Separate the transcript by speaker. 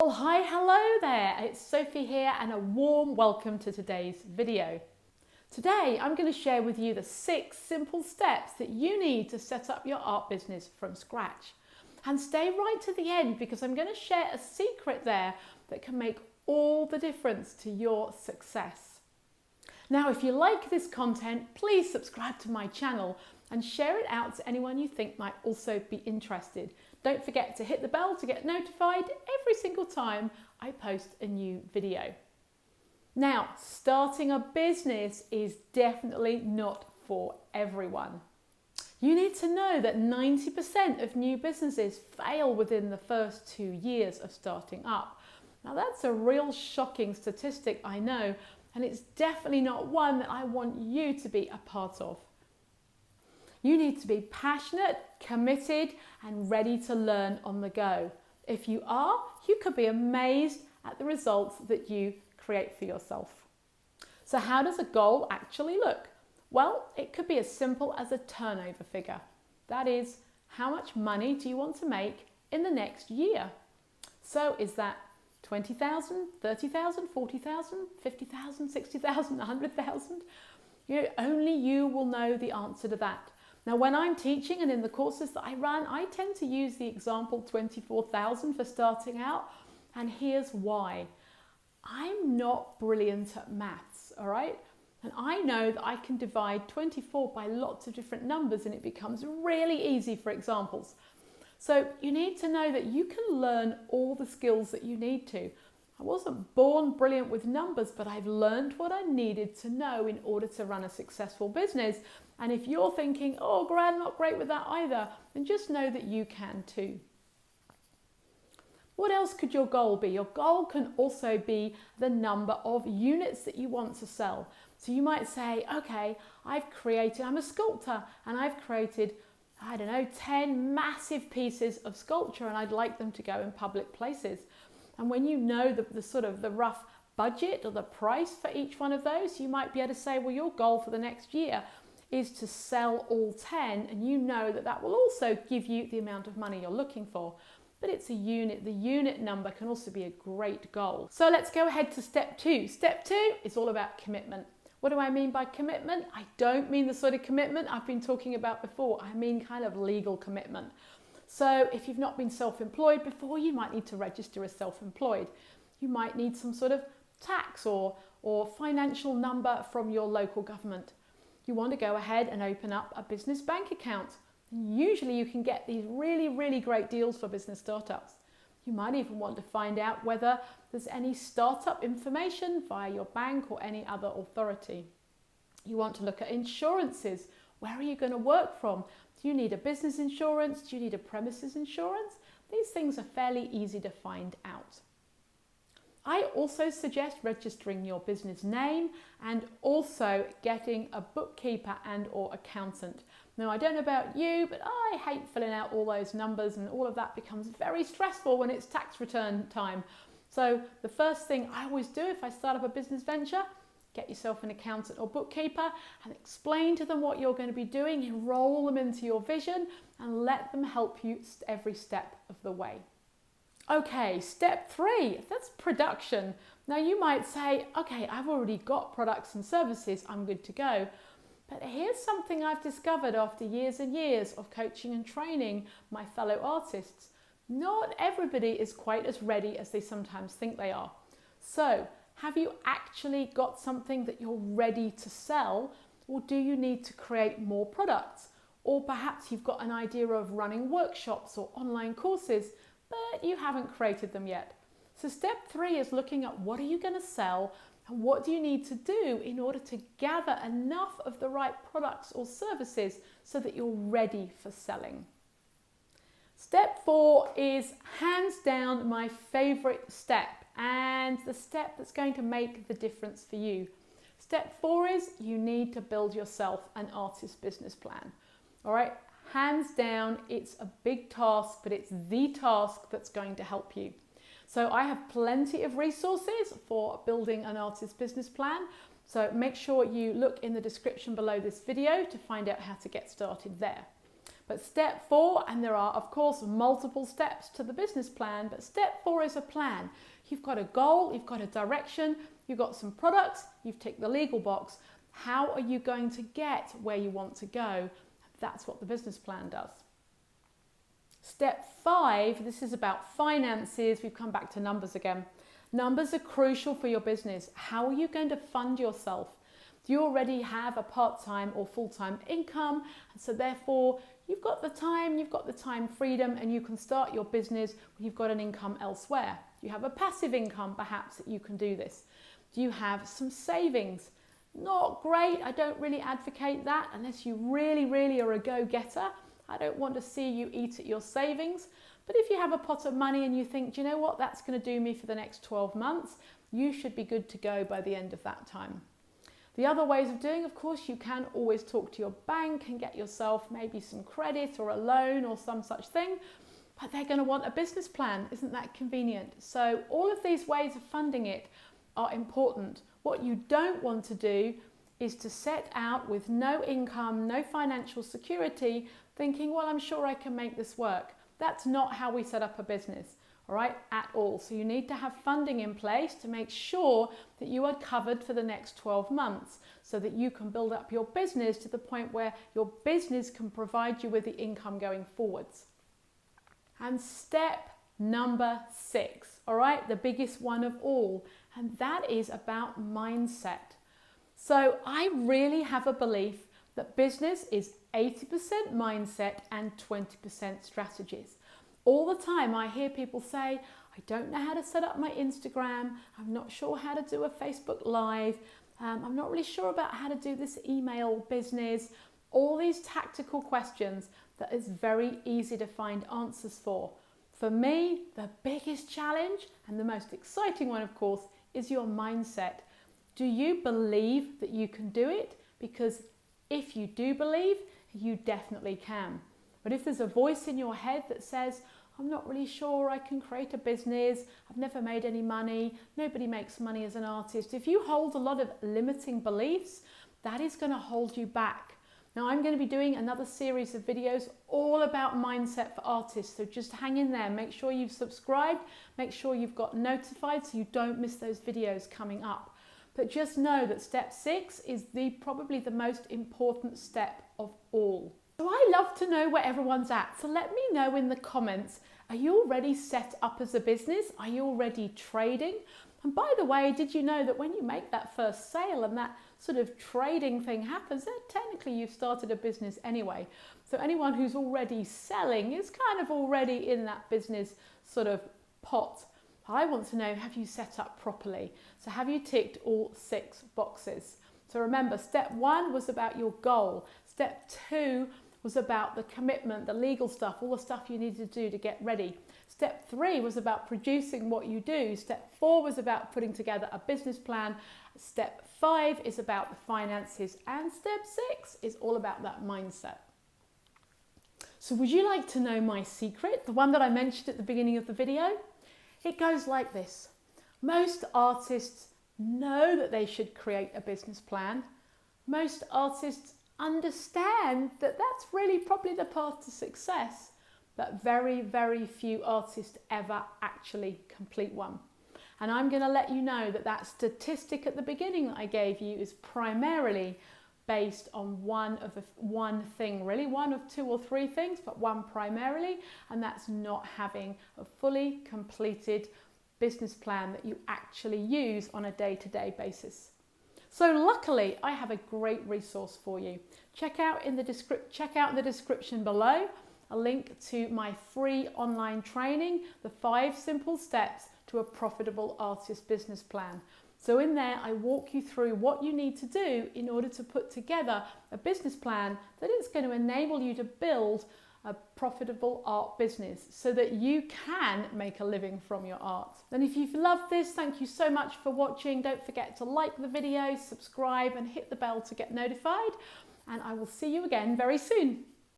Speaker 1: Well, hi, hello there. It's Sophie here and a warm welcome to today's video. Today, I'm going to share with you the 6 simple steps that you need to set up your art business from scratch. And stay right to the end because I'm going to share a secret there that can make all the difference to your success. Now, if you like this content, please subscribe to my channel and share it out to anyone you think might also be interested. Don't forget to hit the bell to get notified every single time I post a new video. Now, starting a business is definitely not for everyone. You need to know that 90% of new businesses fail within the first 2 years of starting up. Now, that's a real shocking statistic, I know, and it's definitely not one that I want you to be a part of. You need to be passionate, committed, and ready to learn on the go. If you are, you could be amazed at the results that you create for yourself. So how does a goal actually look? Well, it could be as simple as a turnover figure. That is, how much money do you want to make in the next year? So is that 20,000, 30,000, 40,000, 50,000, 60,000, 100,000? Only you will know the answer to that. Now, when I'm teaching and in the courses that I run, I tend to use the example 24,000 for starting out. And here's why. I'm not brilliant at maths, all right? And I know that I can divide 24 by lots of different numbers and it becomes really easy for examples. So you need to know that you can learn all the skills that you need to. I wasn't born brilliant with numbers, but I've learned what I needed to know in order to run a successful business. And if you're thinking, oh, Gran, not great with that either, then just know that you can too. What else could your goal be? Your goal can also be the number of units that you want to sell. So you might say, okay, I'm a sculptor and I've created, 10 massive pieces of sculpture and I'd like them to go in public places. And when you know the rough budget or the price for each one of those, you might be able to say, well, your goal for the next year is to sell all 10, and you know that that will also give you the amount of money you're looking for. But it's a unit. The unit number can also be a great goal. So let's go ahead to step 2. Step 2 is all about commitment. What do I mean by commitment? I don't mean the sort of commitment I've been talking about before. I mean kind of legal commitment. So if you've not been self-employed before, you might need to register as self-employed. You might need some sort of tax or financial number from your local government. You want to go ahead and open up a business bank account. Usually you can get these really, really great deals for business startups. You might even want to find out whether there's any startup information via your bank or any other authority. You want to look at insurances. Where are you going to work from? Do you need a business insurance? Do you need a premises insurance? These things are fairly easy to find out. I also suggest registering your business name and also getting a bookkeeper and or accountant. Now, I don't know about you, but I hate filling out all those numbers and all of that becomes very stressful when it's tax return time. So the first thing I always do if I start up a business venture, get yourself an accountant or bookkeeper and explain to them what you're going to be doing, enroll them into your vision and let them help you every step of the way. Okay, step 3, that's production. Now you might say, okay, I've already got products and services, I'm good to go. But here's something I've discovered after years and years of coaching and training my fellow artists. Not everybody is quite as ready as they sometimes think they are. So, have you actually got something that you're ready to sell, or do you need to create more products? Or perhaps you've got an idea of running workshops or online courses, but you haven't created them yet. So step 3 is looking at what are you going to sell and what do you need to do in order to gather enough of the right products or services so that you're ready for selling. Step 4 is hands down my favorite step and the step that's going to make the difference for you. Step 4 is you need to build yourself an artist business plan. All right. Hands down, it's a big task, but it's the task that's going to help you. So I have plenty of resources for building an artist business plan. So make sure you look in the description below this video to find out how to get started there. But step 4, and there are of course multiple steps to the business plan, but step 4 is a plan. You've got a goal, you've got a direction, you've got some products, you've ticked the legal box. How are you going to get where you want to go? That's what the business plan does. Step 5, this is about finances. We've come back to numbers again. Numbers are crucial for your business. How are you going to fund yourself? Do you already have a part-time or full-time income? And so therefore, you've got the time freedom, and you can start your business when you've got an income elsewhere. You have a passive income, perhaps, that you can do this. Do you have some savings? Not great. I don't really advocate that unless you really are a go-getter. I don't want to see you eat at your savings. But if you have a pot of money and you think, do you know what, that's going to do me for the next 12 months, you should be good to go by the end of that time. The other ways of doing, of course, you can always talk to your bank and get yourself maybe some credit or a loan or some such thing, but they're going to want a business plan. Isn't that convenient? So all of these ways of funding it are important. What you don't want to do is to set out with no income, no financial security, thinking, well, I'm sure I can make this work. That's not how we set up a business, all right, at all. So you need to have funding in place to make sure that you are covered for the next 12 months so that you can build up your business to the point where your business can provide you with the income going forwards. And step number 6, all right, the biggest one of all, and that is about mindset. So I really have a belief that business is 80% mindset and 20% strategies. All the time I hear people say, I don't know how to set up my Instagram, I'm not sure how to do a Facebook Live, I'm not really sure about how to do this email business, all these tactical questions that is very easy to find answers for. For me, the biggest challenge and the most exciting one, of course, is your mindset. Do you believe that you can do it? Because if you do believe, you definitely can. But if there's a voice in your head that says, I'm not really sure I can create a business, I've never made any money, nobody makes money as an artist. If you hold a lot of limiting beliefs, that is going to hold you back. Now I'm going to be doing another series of videos all about mindset for artists, so just hang in there, make sure you've subscribed, make sure you've got notified so you don't miss those videos coming up. But just know that step 6 is probably the most important step of all. So I love to know where everyone's at. So let me know in the comments, are you already set up as a business? Are you already trading? And by the way, did you know that when you make that first sale and that sort of trading thing happens, then technically you've started a business anyway. So anyone who's already selling is kind of already in that business sort of pot. I want to know, have you set up properly? So have you ticked all 6 boxes? So remember, step 1 was about your goal. Step 2 was about the commitment, the legal stuff, all the stuff you need to do to get ready. Step 3 was about producing what you do. Step 4 was about putting together a business plan. Step 5 is about the finances. And step 6 is all about that mindset. So would you like to know my secret, the one that I mentioned at the beginning of the video? It goes like this. Most artists know that they should create a business plan. Most artists understand that that's really probably the path to success, but very few artists ever actually complete one. And I'm going to let you know that that statistic at the beginning that I gave you is primarily based on one thing, really, one of 2 or 3 things, but one primarily, and that's not having a fully completed business plan that you actually use on a day-to-day basis. So luckily, I have a great resource for you. Check out in the description below a link to my free online training, the 5 simple steps to a profitable artist business plan. So in there, I walk you through what you need to do in order to put together a business plan that is going to enable you to build a profitable art business so that you can make a living from your art. And if you've loved this, thank you so much for watching. Don't forget to like the video, subscribe and hit the bell to get notified. And I will see you again very soon.